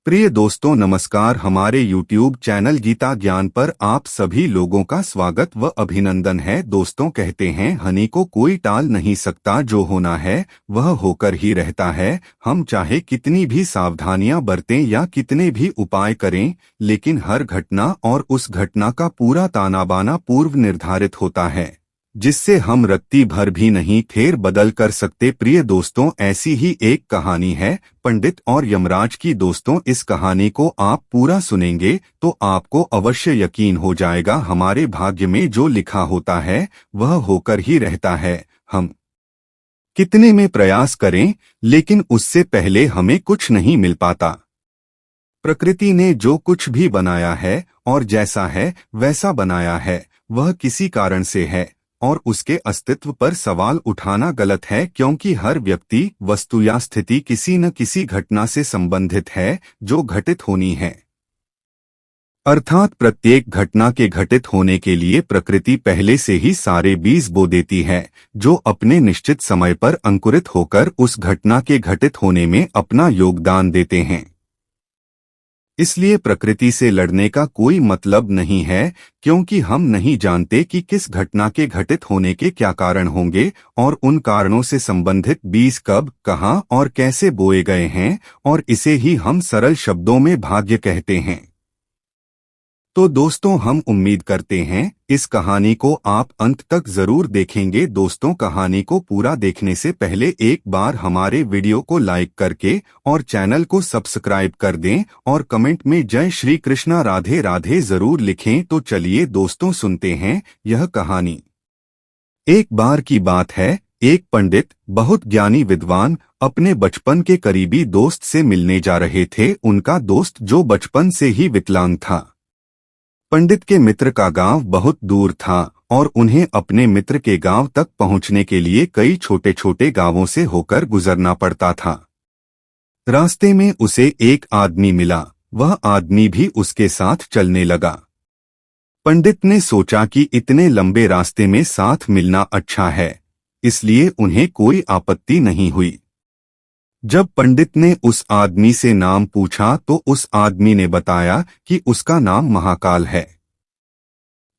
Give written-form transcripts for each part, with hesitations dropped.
प्रिय दोस्तों नमस्कार। हमारे YouTube चैनल गीता ज्ञान पर आप सभी लोगों का स्वागत व अभिनंदन है। दोस्तों कहते हैं हनी को कोई टाल नहीं सकता, जो होना है वह होकर ही रहता है। हम चाहे कितनी भी सावधानियां बरतें या कितने भी उपाय करें, लेकिन हर घटना और उस घटना का पूरा ताना बाना पूर्व निर्धारित होता है, जिससे हम रत्ती भर भी नहीं फेर बदल कर सकते। प्रिय दोस्तों, ऐसी ही एक कहानी है पंडित और यमराज की। दोस्तों, इस कहानी को आप पूरा सुनेंगे तो आपको अवश्य यकीन हो जाएगा, हमारे भाग्य में जो लिखा होता है वह होकर ही रहता है। हम कितने में प्रयास करें, लेकिन उससे पहले हमें कुछ नहीं मिल पाता। प्रकृति ने जो कुछ भी बनाया है और जैसा है वैसा बनाया है, वह किसी कारण से है, और उसके अस्तित्व पर सवाल उठाना गलत है, क्योंकि हर व्यक्ति, वस्तु या स्थिति किसी न किसी घटना से संबंधित है जो घटित होनी है। अर्थात प्रत्येक घटना के घटित होने के लिए प्रकृति पहले से ही सारे बीज बो देती है, जो अपने निश्चित समय पर अंकुरित होकर उस घटना के घटित होने में अपना योगदान देते हैं। इसलिए प्रकृति से लड़ने का कोई मतलब नहीं है, क्योंकि हम नहीं जानते कि किस घटना के घटित होने के क्या कारण होंगे और उन कारणों से संबंधित बीज कब, कहां और कैसे बोए गए हैं, और इसे ही हम सरल शब्दों में भाग्य कहते हैं। तो दोस्तों, हम उम्मीद करते हैं इस कहानी को आप अंत तक जरूर देखेंगे। दोस्तों, कहानी को पूरा देखने से पहले एक बार हमारे वीडियो को लाइक करके और चैनल को सब्सक्राइब कर दें और कमेंट में जय श्री कृष्णा राधे राधे जरूर लिखें। तो चलिए दोस्तों, सुनते हैं यह कहानी। एक बार की बात है, एक पंडित, बहुत ज्ञानी विद्वान, अपने बचपन के करीबी दोस्त से मिलने जा रहे थे। उनका दोस्त जो बचपन से ही विकलांग था। पंडित के मित्र का गांव बहुत दूर था और उन्हें अपने मित्र के गांव तक पहुंचने के लिए कई छोटे छोटे गांवों से होकर गुजरना पड़ता था। रास्ते में उसे एक आदमी मिला, वह आदमी भी उसके साथ चलने लगा। पंडित ने सोचा कि इतने लंबे रास्ते में साथ मिलना अच्छा है, इसलिए उन्हें कोई आपत्ति नहीं हुई। जब पंडित ने उस आदमी से नाम पूछा तो उस आदमी ने बताया कि उसका नाम महाकाल है।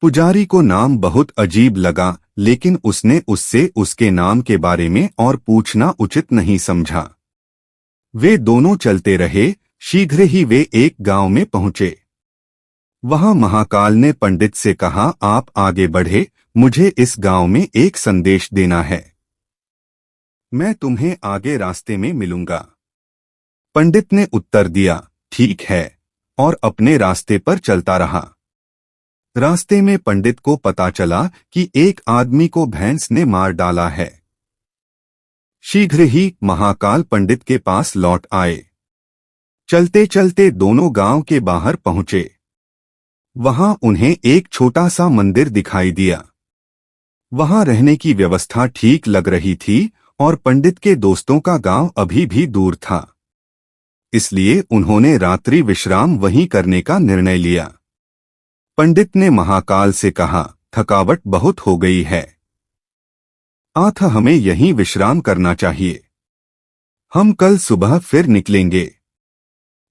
पुजारी को नाम बहुत अजीब लगा, लेकिन उसने उससे उसके नाम के बारे में और पूछना उचित नहीं समझा। वे दोनों चलते रहे। शीघ्र ही वे एक गांव में पहुंचे। वहां महाकाल ने पंडित से कहा, आप आगे बढ़े, मुझे इस गांव में एक संदेश देना है। मैं तुम्हें आगे रास्ते में मिलूंगा। पंडित ने उत्तर दिया, ठीक है, और अपने रास्ते पर चलता रहा। रास्ते में पंडित को पता चला कि एक आदमी को भैंस ने मार डाला है। शीघ्र ही महाकाल पंडित के पास लौट आए। चलते चलते दोनों गांव के बाहर पहुंचे। वहां उन्हें एक छोटा सा मंदिर दिखाई दिया। वहां रहने की व्यवस्था ठीक लग रही थी और पंडित के दोस्तों का गांव अभी भी दूर था, इसलिए उन्होंने रात्रि विश्राम वहीं करने का निर्णय लिया। पंडित ने महाकाल से कहा, थकावट बहुत हो गई है, आज हमें यहीं विश्राम करना चाहिए, हम कल सुबह फिर निकलेंगे।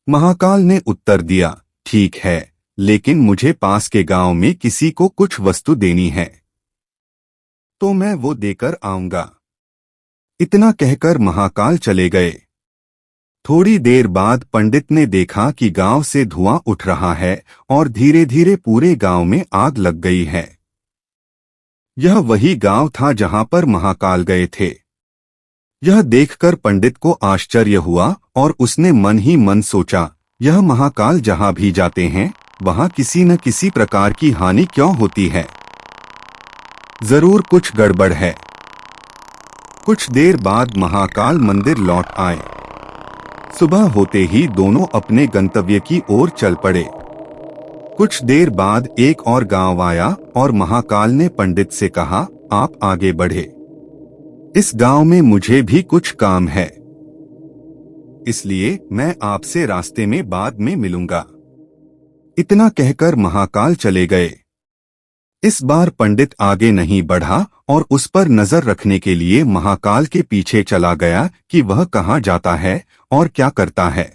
महाकाल ने उत्तर दिया, ठीक है, लेकिन मुझे पास के गांव में किसी को कुछ वस्तु देनी है, तो मैं वो देकर आऊंगा। इतना कहकर महाकाल चले गए। थोड़ी देर बाद पंडित ने देखा कि गांव से धुआं उठ रहा है और धीरे धीरे पूरे गांव में आग लग गई है। यह वही गांव था जहां पर महाकाल गए थे। यह देखकर पंडित को आश्चर्य हुआ और उसने मन ही मन सोचा, यह महाकाल जहां भी जाते हैं वहां किसी न किसी प्रकार की हानि क्यों होती है, जरूर कुछ गड़बड़ है। कुछ देर बाद महाकाल मंदिर लौट आए। सुबह होते ही दोनों अपने गंतव्य की ओर चल पड़े। कुछ देर बाद एक और गांव आया और महाकाल ने पंडित से कहा, आप आगे बढ़े, इस गांव में मुझे भी कुछ काम है, इसलिए मैं आपसे रास्ते में बाद में मिलूंगा। इतना कहकर महाकाल चले गए। इस बार पंडित आगे नहीं बढ़ा और उस पर नजर रखने के लिए महाकाल के पीछे चला गया कि वह कहाँ जाता है और क्या करता है।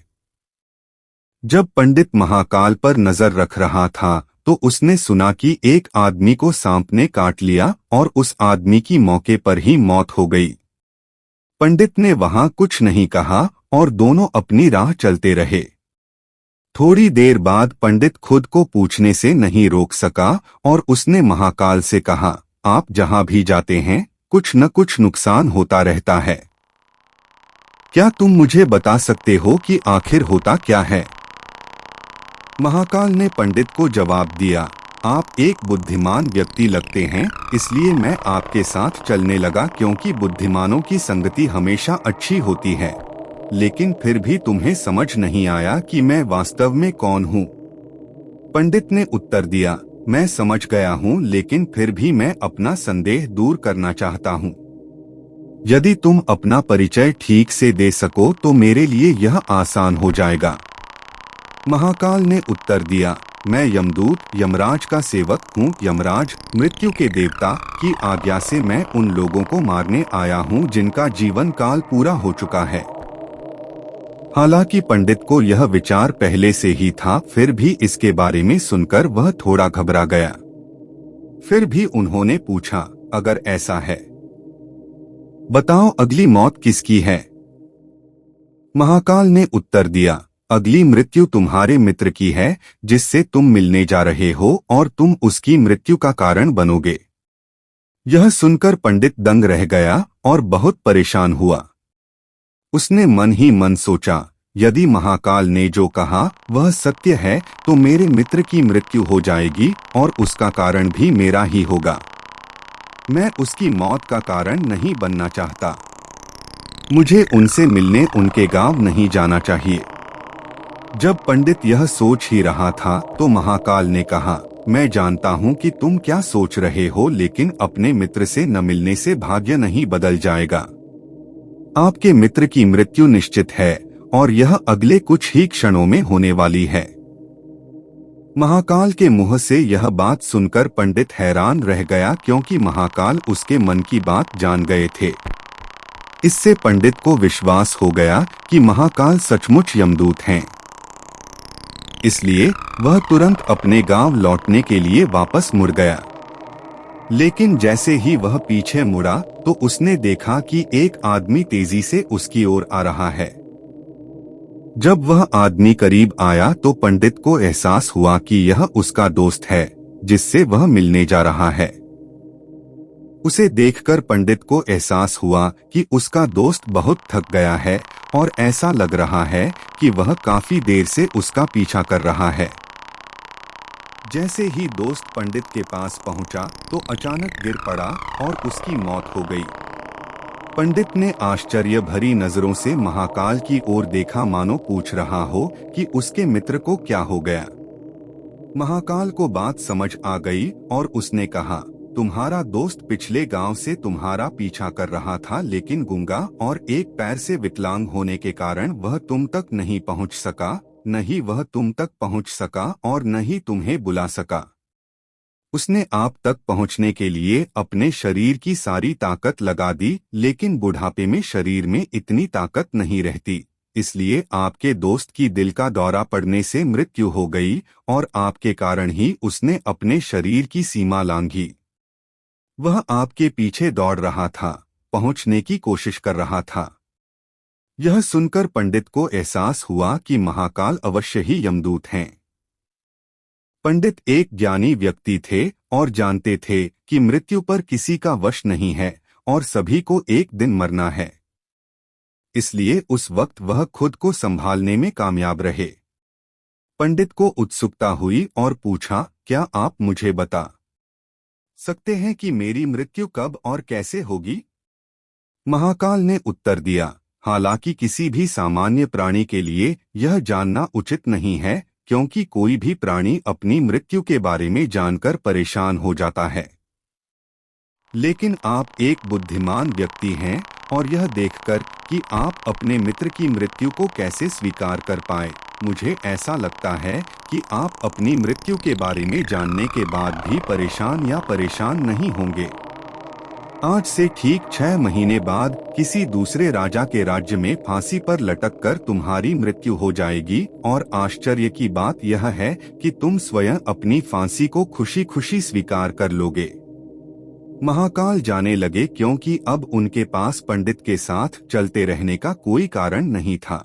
जब पंडित महाकाल पर नजर रख रहा था तो उसने सुना कि एक आदमी को सांप ने काट लिया और उस आदमी की मौके पर ही मौत हो गई। पंडित ने वहां कुछ नहीं कहा और दोनों अपनी राह चलते रहे। थोड़ी देर बाद पंडित खुद को पूछने से नहीं रोक सका और उसने महाकाल से कहा, आप जहां भी जाते हैं कुछ न कुछ नुकसान होता रहता है। क्या तुम मुझे बता सकते हो कि आखिर होता क्या है? महाकाल ने पंडित को जवाब दिया, आप एक बुद्धिमान व्यक्ति लगते हैं, इसलिए मैं आपके साथ चलने लगा क्योंकि बुद्धिमानों की संगति हमेशा अच्छी होती है। लेकिन फिर भी तुम्हें समझ नहीं आया कि मैं वास्तव में कौन हूँ। पंडित ने उत्तर दिया, मैं समझ गया हूँ, लेकिन फिर भी मैं अपना संदेह दूर करना चाहता हूँ। यदि तुम अपना परिचय ठीक से दे सको तो मेरे लिए यह आसान हो जाएगा। महाकाल ने उत्तर दिया, मैं यमदूत यमराज का सेवक हूँ। यमराज मृत्यु के देवता की आज्ञा से मैं उन लोगों को मारने आया हूँ जिनका जीवन काल पूरा हो चुका है। हालांकि पंडित को यह विचार पहले से ही था, फिर भी इसके बारे में सुनकर वह थोड़ा घबरा गया। फिर भी उन्होंने पूछा, अगर ऐसा है बताओ अगली मौत किसकी है? महाकाल ने उत्तर दिया, अगली मृत्यु तुम्हारे मित्र की है जिससे तुम मिलने जा रहे हो और तुम उसकी मृत्यु का कारण बनोगे। यह सुनकर पंडित दंग रह गया और बहुत परेशान हुआ। उसने मन ही मन सोचा, यदि महाकाल ने जो कहा वह सत्य है तो मेरे मित्र की मृत्यु हो जाएगी और उसका कारण भी मेरा ही होगा। मैं उसकी मौत का कारण नहीं बनना चाहता। मुझे उनसे मिलने उनके गांव नहीं जाना चाहिए। जब पंडित यह सोच ही रहा था तो महाकाल ने कहा, मैं जानता हूं कि तुम क्या सोच रहे हो, लेकिन अपने मित्र से न मिलने से भाग्य नहीं बदल जाएगा। आपके मित्र की मृत्यु निश्चित है और यह अगले कुछ ही क्षणों में होने वाली है। महाकाल के मुंह से यह बात सुनकर पंडित हैरान रह गया, क्योंकि महाकाल उसके मन की बात जान गए थे। इससे पंडित को विश्वास हो गया कि महाकाल सचमुच यमदूत हैं। इसलिए वह तुरंत अपने गांव लौटने के लिए वापस मुड़ गया। लेकिन जैसे ही वह पीछे मुड़ा तो उसने देखा कि एक आदमी तेजी से उसकी ओर आ रहा है। जब वह आदमी करीब आया तो पंडित को एहसास हुआ कि यह उसका दोस्त है जिससे वह मिलने जा रहा है। उसे देखकर पंडित को एहसास हुआ कि उसका दोस्त बहुत थक गया है और ऐसा लग रहा है कि वह काफी देर से उसका पीछा कर रहा है। जैसे ही दोस्त पंडित के पास पहुंचा तो अचानक गिर पड़ा और उसकी मौत हो गई। पंडित ने आश्चर्य भरी नजरों से महाकाल की ओर देखा, मानो पूछ रहा हो कि उसके मित्र को क्या हो गया। महाकाल को बात समझ आ गई और उसने कहा, तुम्हारा दोस्त पिछले गांव से तुम्हारा पीछा कर रहा था, लेकिन गूंगा और एक पैर से विकलांग होने के कारण वह तुम तक नहीं पहुंच सका। न ही वह तुम तक पहुंच सका और न ही तुम्हें बुला सका। उसने आप तक पहुंचने के लिए अपने शरीर की सारी ताकत लगा दी, लेकिन बुढ़ापे में शरीर में इतनी ताकत नहीं रहती। इसलिए आपके दोस्त की दिल का दौरा पड़ने से मृत्यु हो गई और आपके कारण ही उसने अपने शरीर की सीमा लांघी। वह आपके पीछे दौड़ रहा था, पहुंचने की कोशिश कर रहा था। यह सुनकर पंडित को एहसास हुआ कि महाकाल अवश्य ही यमदूत हैं। पंडित एक ज्ञानी व्यक्ति थे और जानते थे कि मृत्यु पर किसी का वश नहीं है और सभी को एक दिन मरना है। इसलिए उस वक्त वह खुद को संभालने में कामयाब रहे। पंडित को उत्सुकता हुई और पूछा, क्या आप मुझे बता सकते हैं कि मेरी मृत्यु कब और कैसे होगी? महाकाल ने उत्तर दिया, हालांकि किसी भी सामान्य प्राणी के लिए यह जानना उचित नहीं है, क्योंकि कोई भी प्राणी अपनी मृत्यु के बारे में जानकर परेशान हो जाता है। लेकिन आप एक बुद्धिमान व्यक्ति हैं और यह देखकर कि आप अपने मित्र की मृत्यु को कैसे स्वीकार कर पाए, मुझे ऐसा लगता है कि आप अपनी मृत्यु के बारे में जानने के बाद भी परेशान नहीं होंगे। आज से ठीक 6 महीने बाद किसी दूसरे राजा के राज्य में फांसी पर लटक कर तुम्हारी मृत्यु हो जाएगी और आश्चर्य की बात यह है कि तुम स्वयं अपनी फांसी को खुशी खुशी स्वीकार कर लोगे। महाकाल जाने लगे क्योंकि अब उनके पास पंडित के साथ चलते रहने का कोई कारण नहीं था।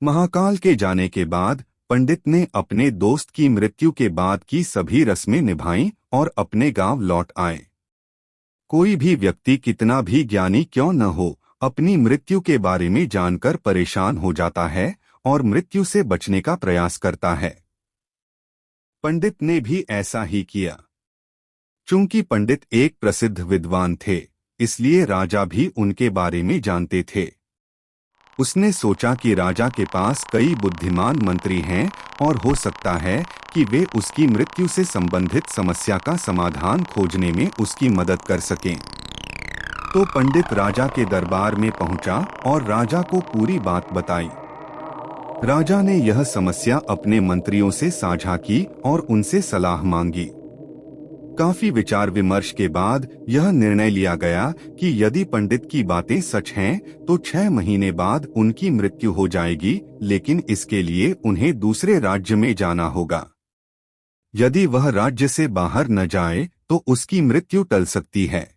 महाकाल के जाने के बाद पंडित ने अपने दोस्त की मृत्यु के बाद की सभी रस्में निभाईं और अपने गांव लौट आए। कोई भी व्यक्ति कितना भी ज्ञानी क्यों न हो, अपनी मृत्यु के बारे में जानकर परेशान हो जाता है और मृत्यु से बचने का प्रयास करता है। पंडित ने भी ऐसा ही किया। चूंकि पंडित एक प्रसिद्ध विद्वान थे, इसलिए राजा भी उनके बारे में जानते थे। उसने सोचा कि राजा के पास कई बुद्धिमान मंत्री हैं और हो सकता है कि वे उसकी मृत्यु से संबंधित समस्या का समाधान खोजने में उसकी मदद कर सकें। तो पंडित राजा के दरबार में पहुंचा और राजा को पूरी बात बताई। राजा ने यह समस्या अपने मंत्रियों से साझा की और उनसे सलाह मांगी। काफी विचार विमर्श के बाद यह निर्णय लिया गया कि यदि पंडित की बातें सच हैं, तो 6 महीने बाद उनकी मृत्यु हो जाएगी, लेकिन इसके लिए उन्हें दूसरे राज्य में जाना होगा। यदि वह राज्य से बाहर न जाए तो उसकी मृत्यु टल सकती है।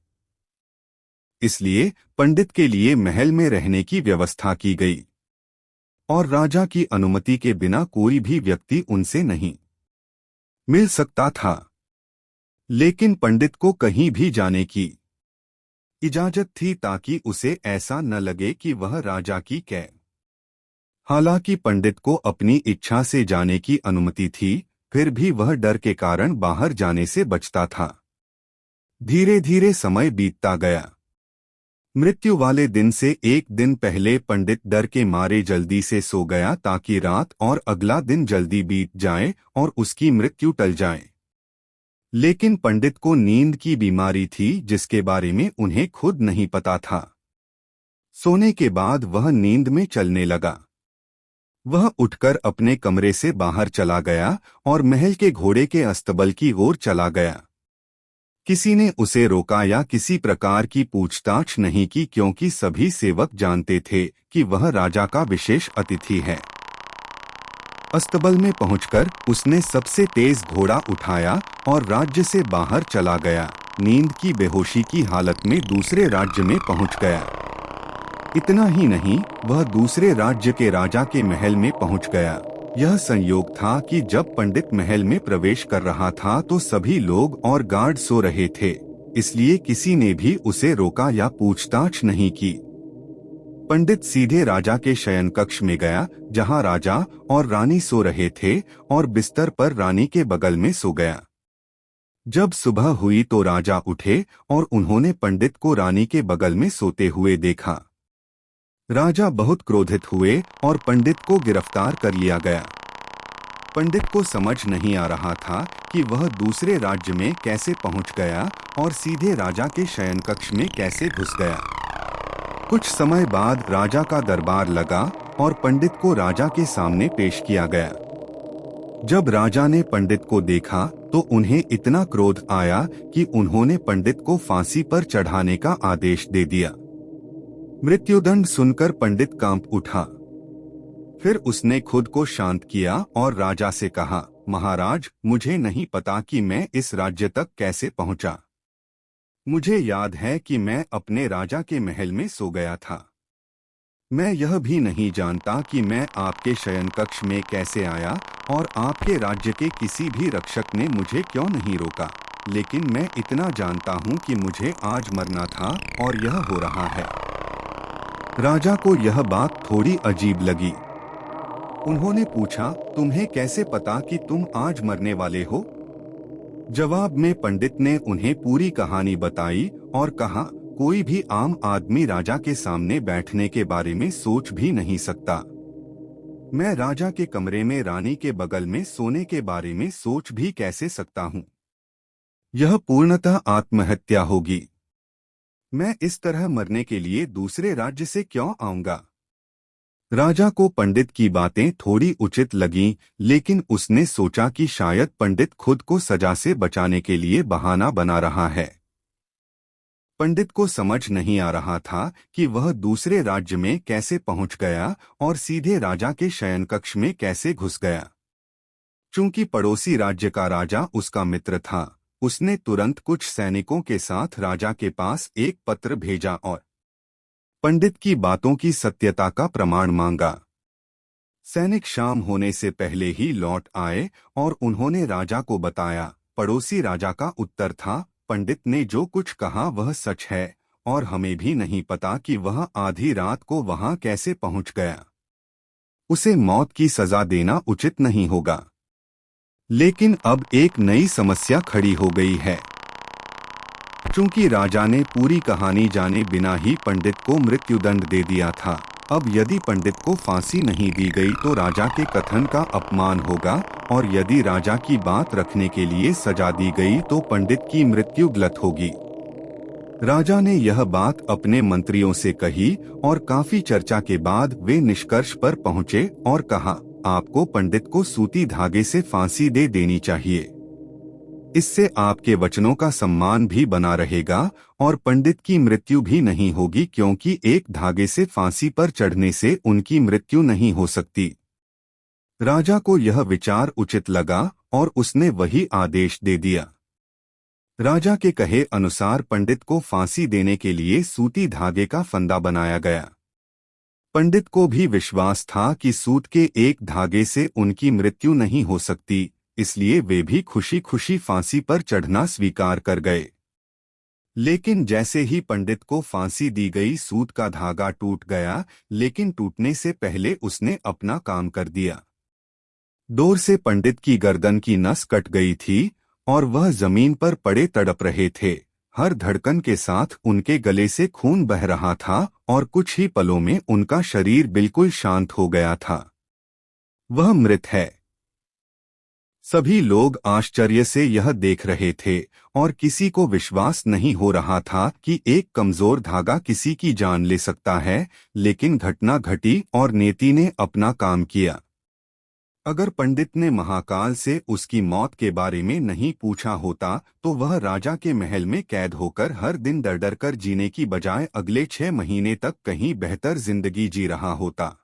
इसलिए पंडित के लिए महल में रहने की व्यवस्था की गई और राजा की अनुमति के बिना कोई भी व्यक्ति उनसे नहीं मिल सकता था। लेकिन पंडित को कहीं भी जाने की इजाजत थी ताकि उसे ऐसा न लगे कि वह राजा की कैद। हालांकि पंडित को अपनी इच्छा से जाने की अनुमति थी, फिर भी वह डर के कारण बाहर जाने से बचता था। धीरे धीरे समय बीतता गया। मृत्यु वाले दिन से एक दिन पहले पंडित डर के मारे जल्दी से सो गया ताकि रात और अगला दिन जल्दी बीत जाए और उसकी मृत्यु टल जाए। लेकिन पंडित को नींद की बीमारी थी जिसके बारे में उन्हें खुद नहीं पता था। सोने के बाद वह नींद में चलने लगा। वह उठकर अपने कमरे से बाहर चला गया और महल के घोड़े के अस्तबल की ओर चला गया। किसी ने उसे रोका या किसी प्रकार की पूछताछ नहीं की क्योंकि सभी सेवक जानते थे कि वह राजा का विशेष अतिथि है। अस्तबल में पहुंचकर उसने सबसे तेज घोड़ा उठाया और राज्य से बाहर चला गया। नींद की बेहोशी की हालत में दूसरे राज्य में पहुंच गया। इतना ही नहीं, वह दूसरे राज्य के राजा के महल में पहुंच गया। यह संयोग था कि जब पंडित महल में प्रवेश कर रहा था तो सभी लोग और गार्ड सो रहे थे, इसलिए किसी ने भी उसे रोका या पूछताछ नहीं की। पंडित सीधे राजा के शयन कक्ष में गया जहां राजा और रानी सो रहे थे और बिस्तर पर रानी के बगल में सो गया। जब सुबह हुई तो राजा उठे और उन्होंने पंडित को रानी के बगल में सोते हुए देखा। राजा बहुत क्रोधित हुए और पंडित को गिरफ्तार कर लिया गया। पंडित को समझ नहीं आ रहा था कि वह दूसरे राज्य में कैसे पहुंच गया और सीधे राजा के शयन कक्ष में कैसे घुस गया। कुछ समय बाद राजा का दरबार लगा और पंडित को राजा के सामने पेश किया गया। जब राजा ने पंडित को देखा तो उन्हें इतना क्रोध आया कि उन्होंने पंडित को फांसी पर चढ़ाने का आदेश दे दिया। मृत्युदंड सुनकर पंडित कांप उठा। फिर उसने खुद को शांत किया और राजा से कहा, महाराज, मुझे नहीं पता कि मैं इस राज्य तक कैसे पहुंचा। मुझे याद है कि मैं अपने राजा के महल में सो गया था। मैं यह भी नहीं जानता कि मैं आपके शयन कक्ष में कैसे आया और आपके राज्य के किसी भी रक्षक ने मुझे क्यों नहीं रोका। लेकिन मैं इतना जानता हूँ कि मुझे आज मरना था और यह हो रहा है। राजा को यह बात थोड़ी अजीब लगी। उन्होंने पूछा, तुम्हें कैसे पता कि तुम आज मरने वाले हो? जवाब में पंडित ने उन्हें पूरी कहानी बताई और कहा, कोई भी आम आदमी राजा के सामने बैठने के बारे में सोच भी नहीं सकता। मैं राजा के कमरे में रानी के बगल में सोने के बारे में सोच भी कैसे सकता हूँ? यह पूर्णतः आत्महत्या होगी। मैं इस तरह मरने के लिए दूसरे राज्य से क्यों आऊंगा? राजा को पंडित की बातें थोड़ी उचित लगीं, लेकिन उसने सोचा कि शायद पंडित खुद को सजा से बचाने के लिए बहाना बना रहा है। पंडित को समझ नहीं आ रहा था कि वह दूसरे राज्य में कैसे पहुंच गया और सीधे राजा के शयनकक्ष में कैसे घुस गया। चूंकि पड़ोसी राज्य का राजा उसका मित्र था, उसने तुरंत कुछ सैनिकों के साथ राजा के पास एक पत्र भेजा और पंडित की बातों की सत्यता का प्रमाण मांगा। सैनिक शाम होने से पहले ही लौट आए और उन्होंने राजा को बताया। पड़ोसी राजा का उत्तर था, पंडित ने जो कुछ कहा वह सच है और हमें भी नहीं पता कि वह आधी रात को वहां कैसे पहुंच गया। उसे मौत की सजा देना उचित नहीं होगा। लेकिन अब एक नई समस्या खड़ी हो गई है। चूंकि राजा ने पूरी कहानी जाने बिना ही पंडित को मृत्युदंड दे दिया था, अब यदि पंडित को फांसी नहीं दी गई तो राजा के कथन का अपमान होगा और यदि राजा की बात रखने के लिए सजा दी गई तो पंडित की मृत्यु गलत होगी। राजा ने यह बात अपने मंत्रियों से कही और काफी चर्चा के बाद वे निष्कर्ष पर पहुंचे और कहा, आपको पंडित को सूती धागे से फांसी दे देनी चाहिए। इससे आपके वचनों का सम्मान भी बना रहेगा और पंडित की मृत्यु भी नहीं होगी, क्योंकि एक धागे से फांसी पर चढ़ने से उनकी मृत्यु नहीं हो सकती। राजा को यह विचार उचित लगा और उसने वही आदेश दे दिया। राजा के कहे अनुसार पंडित को फांसी देने के लिए सूती धागे का फंदा बनाया गया। पंडित को भी विश्वास था कि सूत के एक धागे से उनकी मृत्यु नहीं हो सकती, इसलिए वे भी खुशी खुशी फांसी पर चढ़ना स्वीकार कर गए। लेकिन जैसे ही पंडित को फांसी दी गई, सूत का धागा टूट गया, लेकिन टूटने से पहले उसने अपना काम कर दिया। डोर से पंडित की गर्दन की नस कट गई थी और वह जमीन पर पड़े तड़प रहे थे। हर धड़कन के साथ उनके गले से खून बह रहा था और कुछ ही पलों में उनका शरीर बिल्कुल शांत हो गया था। वह मृत है। सभी लोग आश्चर्य से यह देख रहे थे और किसी को विश्वास नहीं हो रहा था कि एक कमजोर धागा किसी की जान ले सकता है, लेकिन घटना घटी और नेति ने अपना काम किया। अगर पंडित ने महाकाल से उसकी मौत के बारे में नहीं पूछा होता तो वह राजा के महल में कैद होकर हर दिन डर डर कर जीने की बजाय अगले 6 महीने तक कहीं बेहतर जिंदगी जी रहा होता।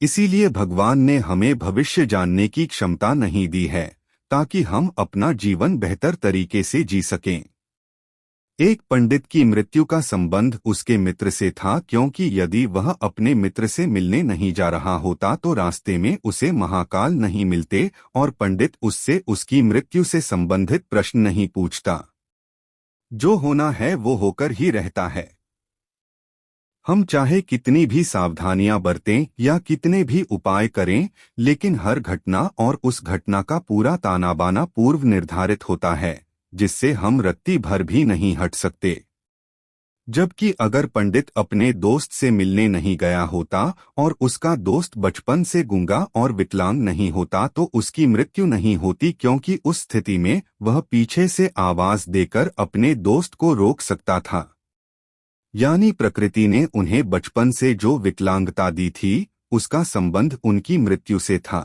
इसीलिए भगवान ने हमें भविष्य जानने की क्षमता नहीं दी है ताकि हम अपना जीवन बेहतर तरीके से जी सकें। एक पंडित की मृत्यु का संबंध उसके मित्र से था, क्योंकि यदि वह अपने मित्र से मिलने नहीं जा रहा होता तो रास्ते में उसे महाकाल नहीं मिलते और पंडित उससे उसकी मृत्यु से संबंधित प्रश्न नहीं पूछता। जो होना है वो होकर ही रहता है। हम चाहे कितनी भी सावधानियां बरतें या कितने भी उपाय करें, लेकिन हर घटना और उस घटना का पूरा ताना बाना पूर्व निर्धारित होता है, जिससे हम रत्ती भर भी नहीं हट सकते। जबकि अगर पंडित अपने दोस्त से मिलने नहीं गया होता और उसका दोस्त बचपन से गूंगा और विकलांग नहीं होता तो उसकी मृत्यु नहीं होती, क्योंकि उस स्थिति में वह पीछे से आवाज देकर अपने दोस्त को रोक सकता था। यानी प्रकृति ने उन्हें बचपन से जो विकलांगता दी थी, उसका संबंध उनकी मृत्यु से था।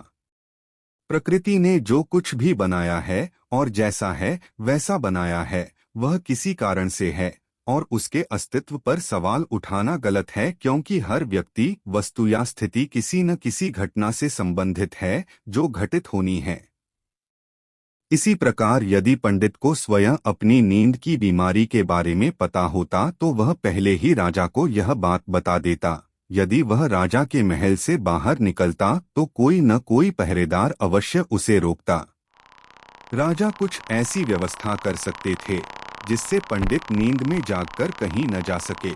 प्रकृति ने जो कुछ भी बनाया है और जैसा है वैसा बनाया है, वह किसी कारण से है और उसके अस्तित्व पर सवाल उठाना गलत है, क्योंकि हर व्यक्ति, वस्तु या स्थिति किसी न किसी घटना से संबंधित है जो घटित होनी है। इसी प्रकार यदि पंडित को स्वयं अपनी नींद की बीमारी के बारे में पता होता तो वह पहले ही राजा को यह बात बता देता। यदि वह राजा के महल से बाहर निकलता तो कोई न कोई पहरेदार अवश्य उसे रोकता। राजा कुछ ऐसी व्यवस्था कर सकते थे जिससे पंडित नींद में जागकर कहीं न जा सके।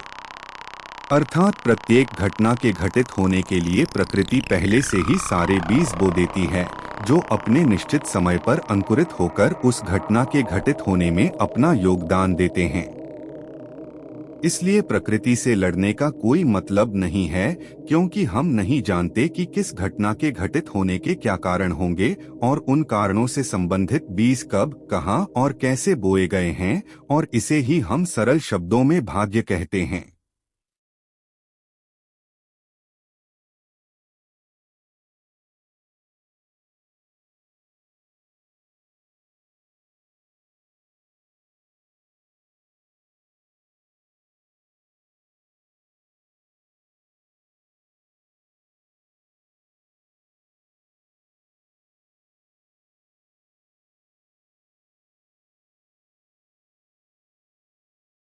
अर्थात प्रत्येक घटना के घटित होने के लिए प्रकृति पहले से ही सारे बीज बो देती है, जो अपने निश्चित समय पर अंकुरित होकर उस घटना के घटित होने में अपना योगदान देते हैं। इसलिए प्रकृति से लड़ने का कोई मतलब नहीं है, क्योंकि हम नहीं जानते कि किस घटना के घटित होने के क्या कारण होंगे और उन कारणों से संबंधित बीज कब, कहां और कैसे बोए गए हैं, और इसे ही हम सरल शब्दों में भाग्य कहते हैं।